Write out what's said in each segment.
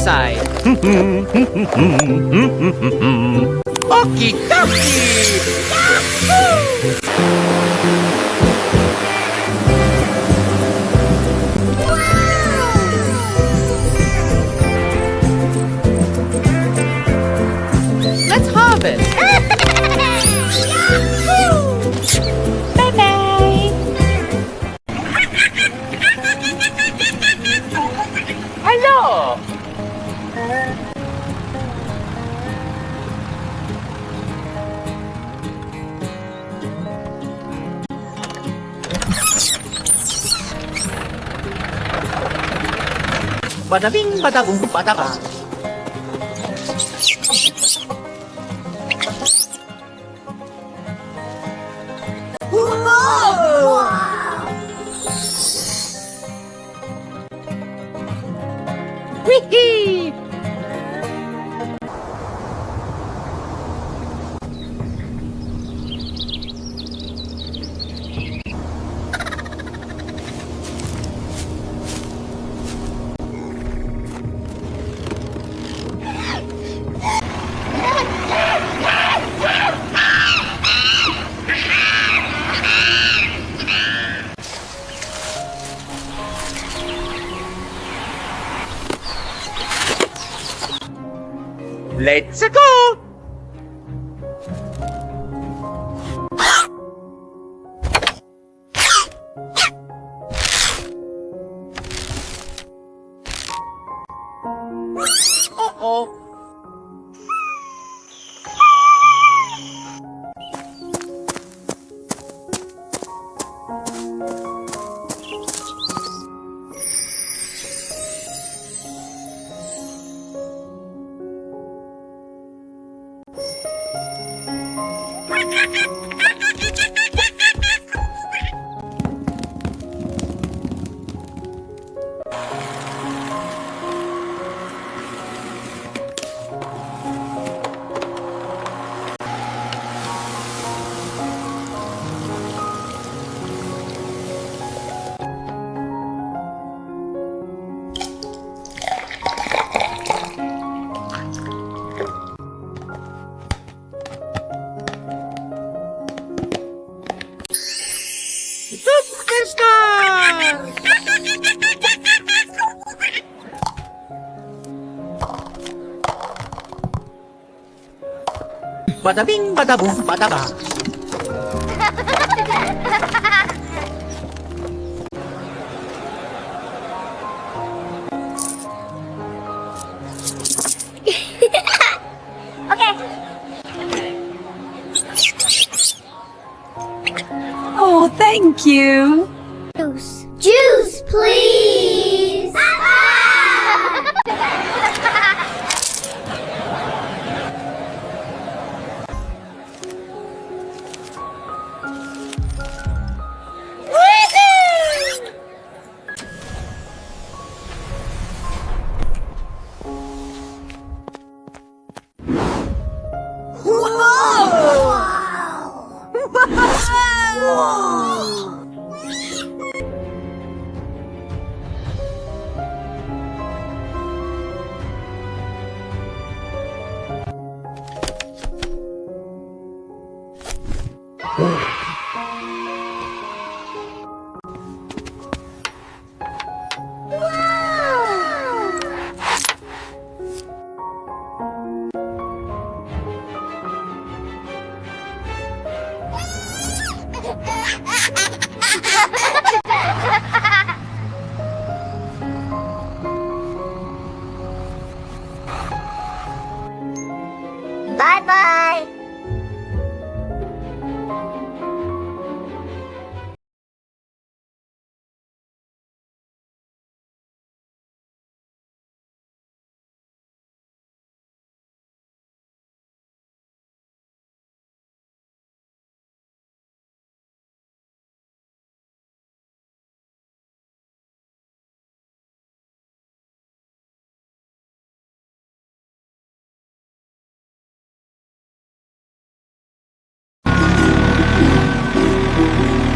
side. Monkey Kiki! Let's harvest. Bye-bye. Hello. Badabing badabong badaba. Wee-hee! Let's go! Uh-oh. Badabing badabong badaba. Okay. Oh, thank you. Juice. Juice, please! Bye-bye!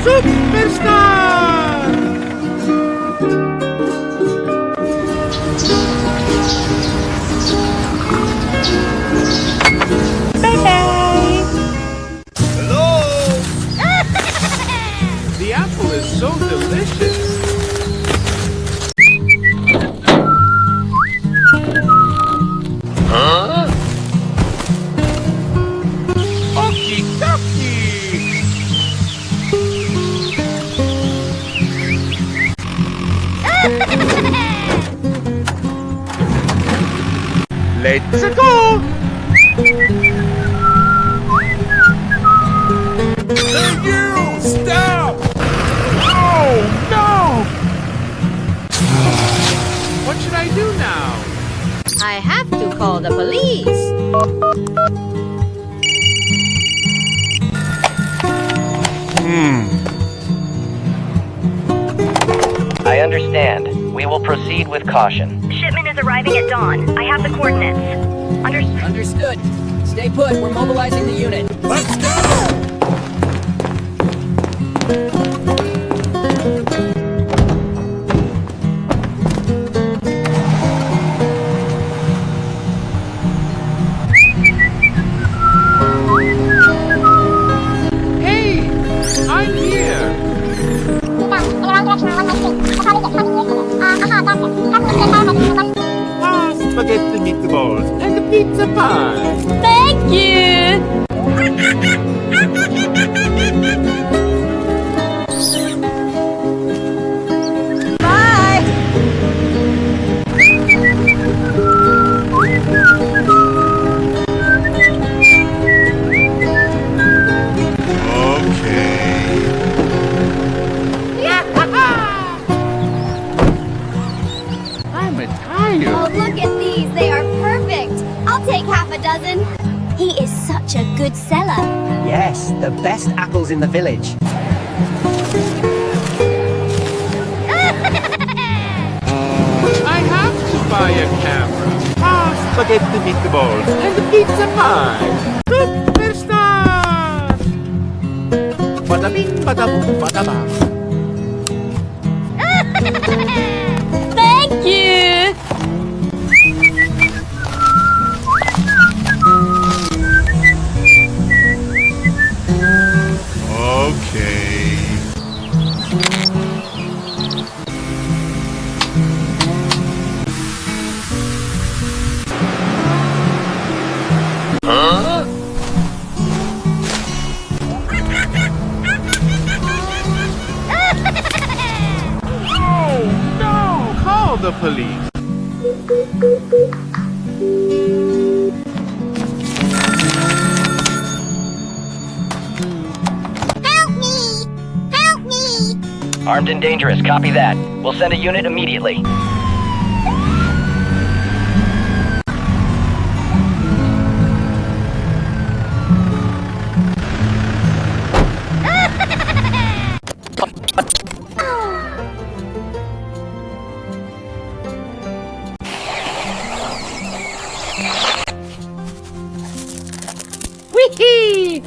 Superstar! Let's go! Hey, you! Stop! Oh, no! What should I do now? I have to call the police. I understand. We will proceed with caution. Shipment is arriving at dawn. I have the coordinates. Understood. Stay put. We're mobilizing the unit. Let's go! Hey! I'm here! Spaghetti meatballs and pizza pie! Thank you. Bye. I'm tired. Oh, look at these. They are perfect. I'll take half a dozen. He is such a good seller. Yes, the best apples in the village. I have to buy a camera. Spaghetti meatballs and pizza pie! Superstar! Bada bing, bada boom, bada bang. Thank you. Call the police. Help me! Help me! Armed and dangerous. Copy that. We'll send a unit immediately. Whee!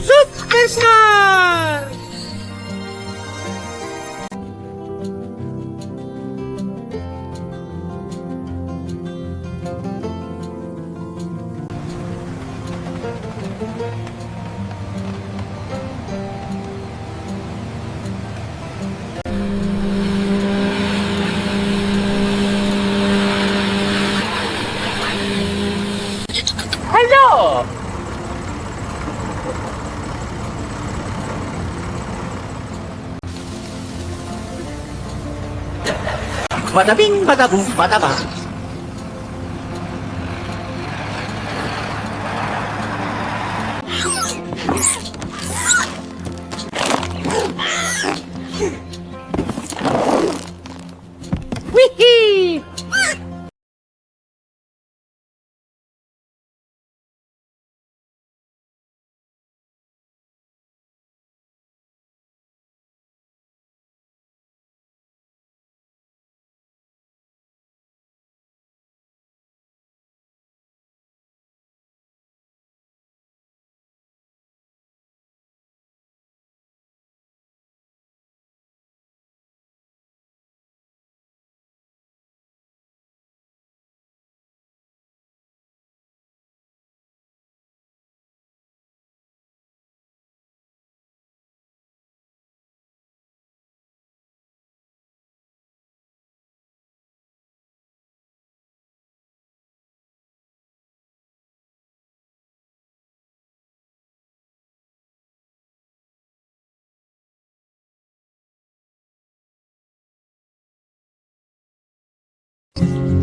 Superstar! Hello! Bada bing, bada boom, bada bang.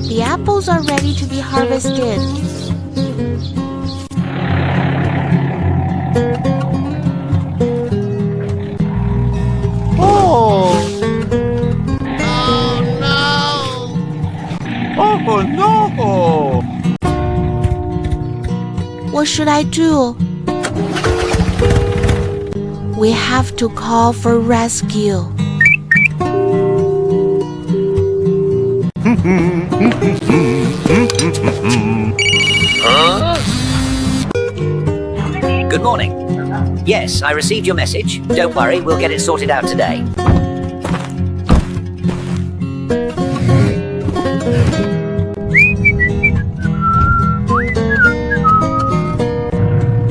The apples are ready to be harvested. Oh! Oh no! What should I do? We have to call for rescue. Good morning. Yes, I received your message. Don't worry, we'll get it sorted out today.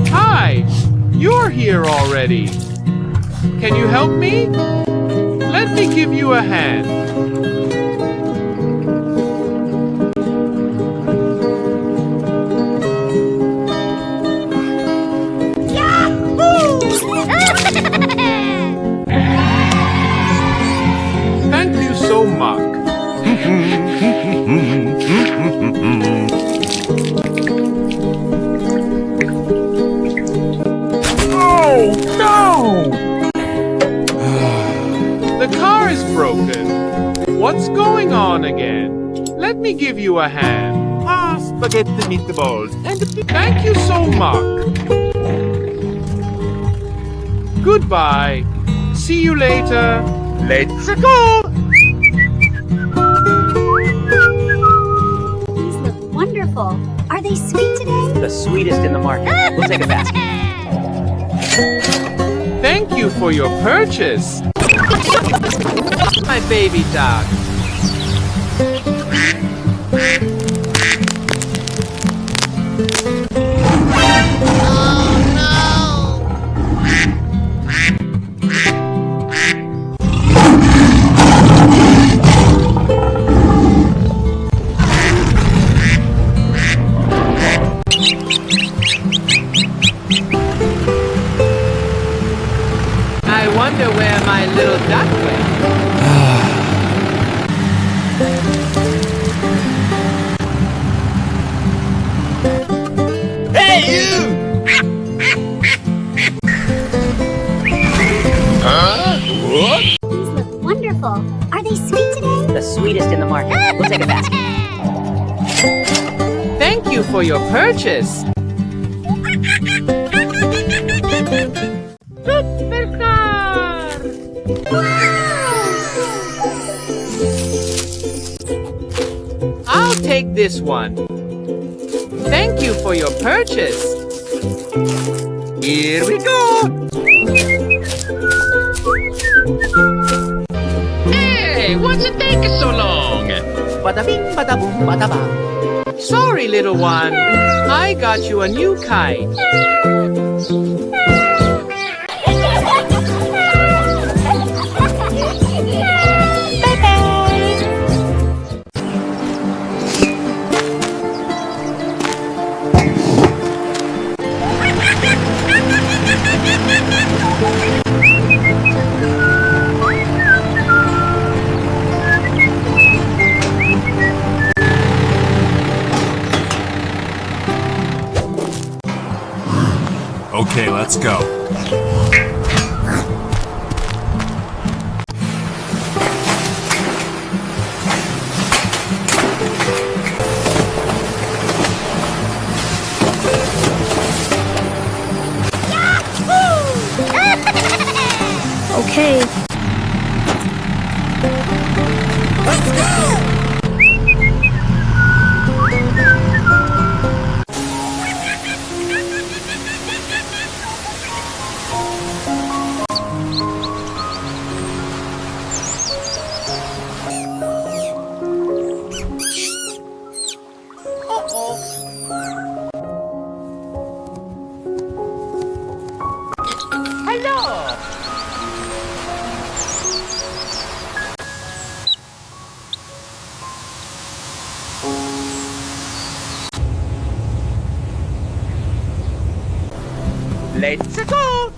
Hi! You're here already. Can you help me? Let me give you a hand. Thank you so much. Oh, no! The car is broken. What's going on again? Let me give you a hand. Spaghetti meatballs. And thank you so much. Goodbye. See you later. Let's go. These look wonderful. Are they sweet today? The sweetest in the market. We'll take a basket. Thank you for your purchase. My baby dog. I wonder where my little duck went. Hey, you! What? These look wonderful. Are they sweet today? The sweetest in the market. We'll take a basket. Thank you for your purchase. Supercar! I'll take this one. Thank you for your purchase. Here we go. Hey, what's it taking so long? Bada bing, bada boom, bada bang. Sorry, little one. I got you a new kite. Okay, let's go. Okay. Let's go! Let's go!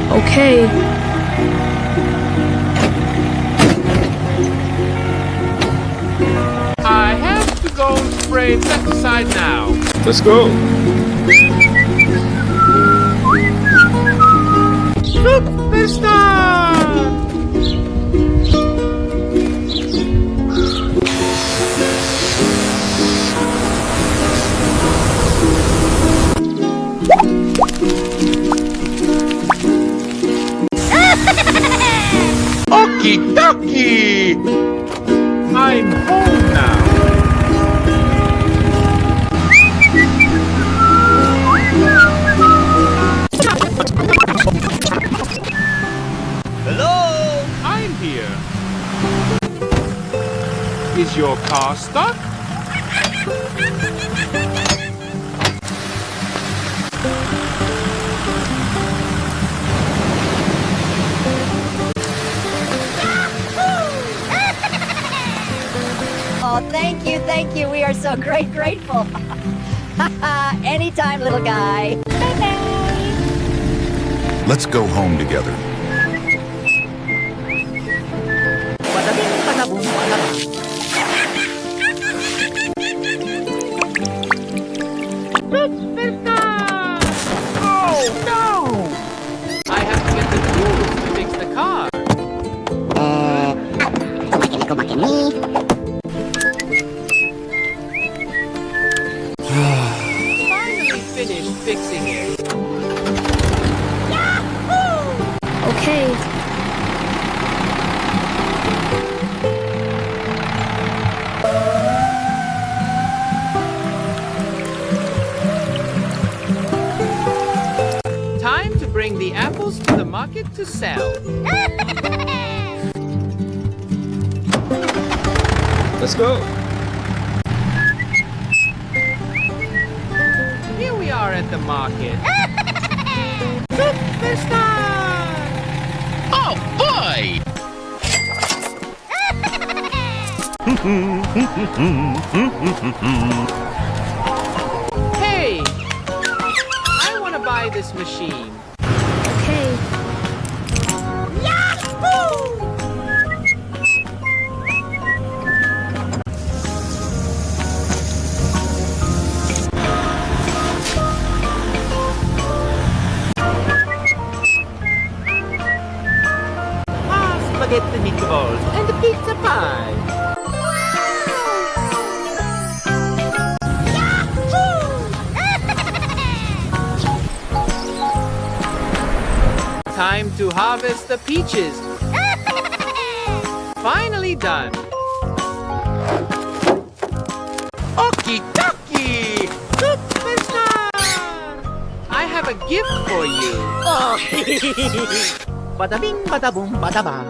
Okay. I have to go and spray insecticide now. Let's go. Superstar! Okie dokie! I'm home now. Hello? I'm here. Is your car stuck? Oh, thank you, thank you. We are so grateful. Anytime, little guy. Let's go home together. Oh no! I have to get the tools to fix the car. Finally finished fixing it. Okay. Time to bring the apples to the market to sell. Let's go. Here we are at the market. Superstar! Oh boy! Hey! I want to buy this machine. Okay. Spaghetti meatballs and pizza pie. Time to harvest the peaches. Finally done. Okie dokie! Superstar! I have a gift for you. Bada bing, bada boom, bada bang.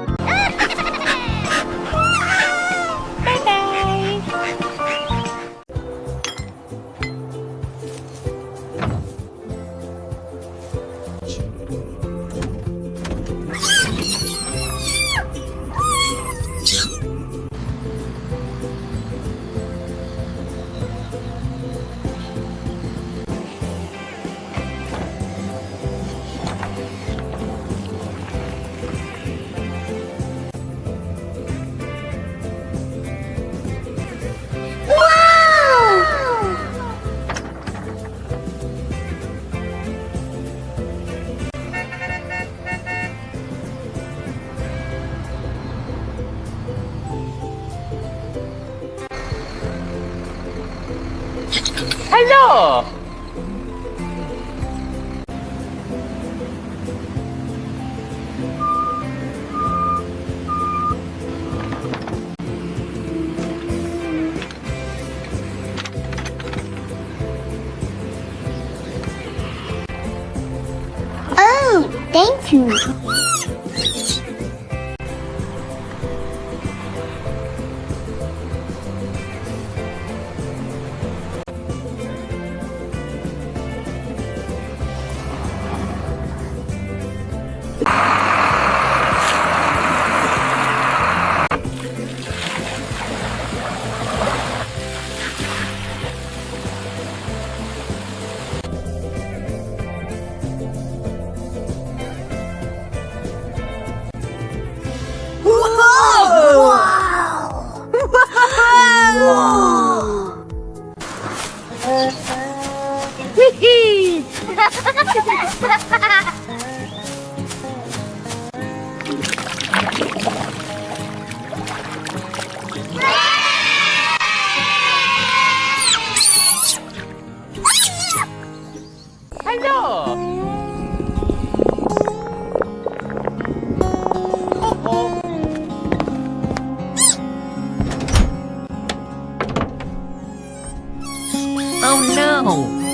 Hello! Oh, thank you. home.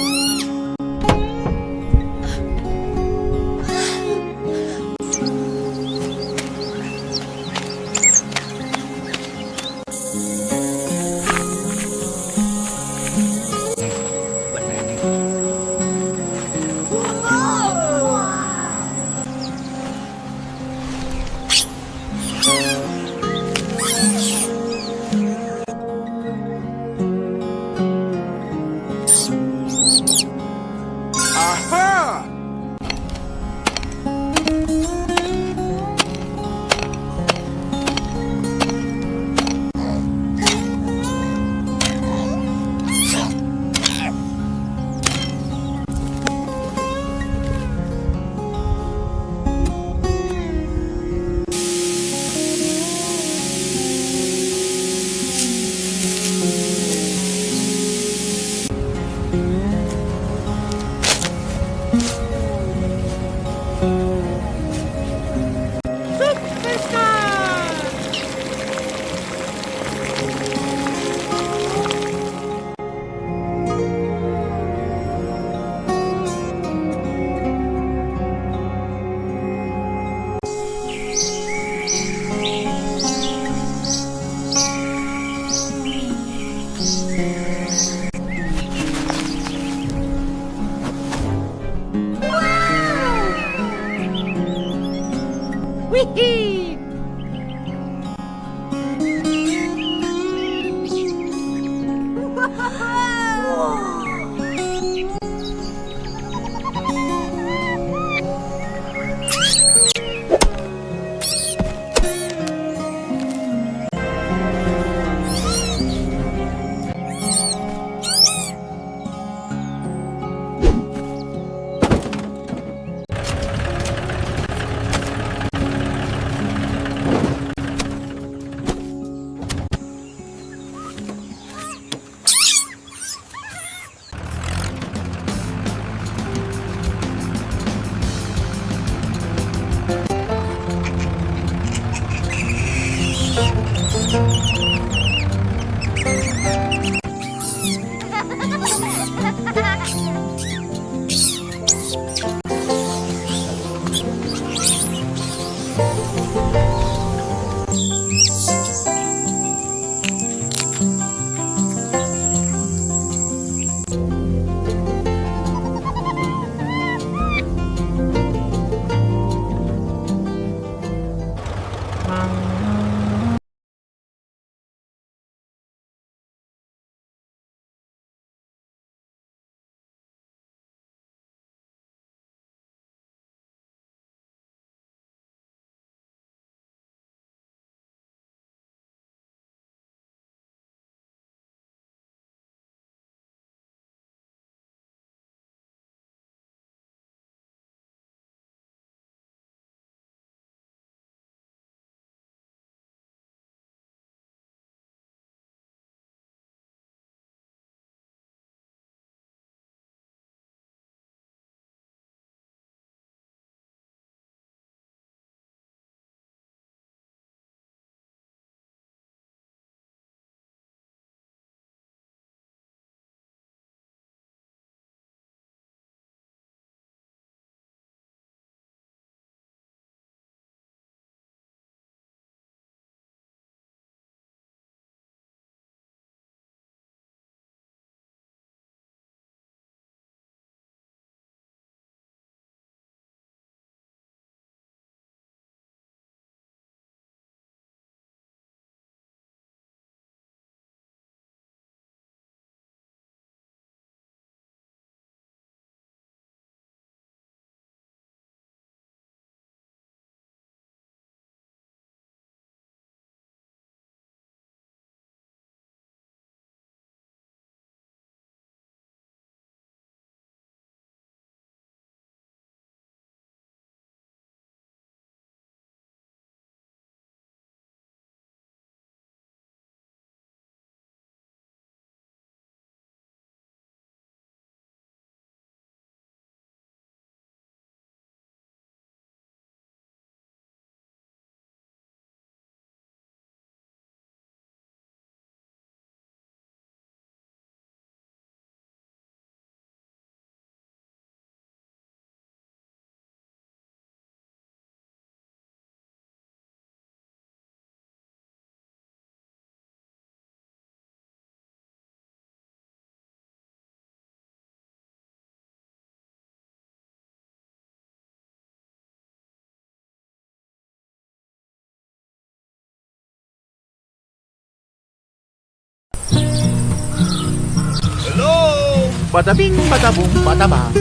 Bada bing, bada boom, bada ba.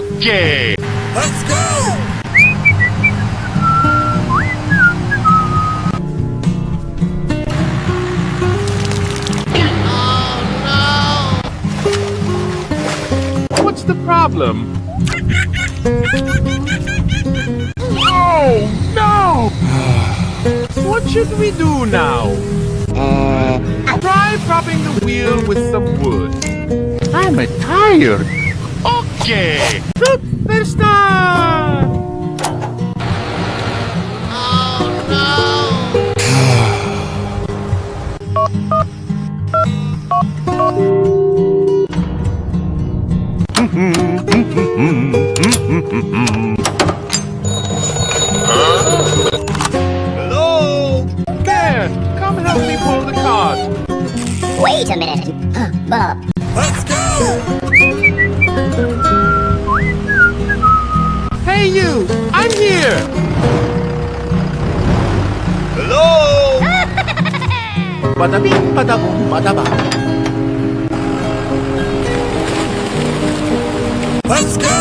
Okay. Let's go! What's the problem? Oh no! What should we do now? Try propping the wheel with some wood. I'm tired. Okay. Let's start. Hello? There, come help me pull the cart. Wait a minute. Bob. Let's go! Hey you, I'm here. Hello? Bada bing, bada boom, bada ba. Let's go!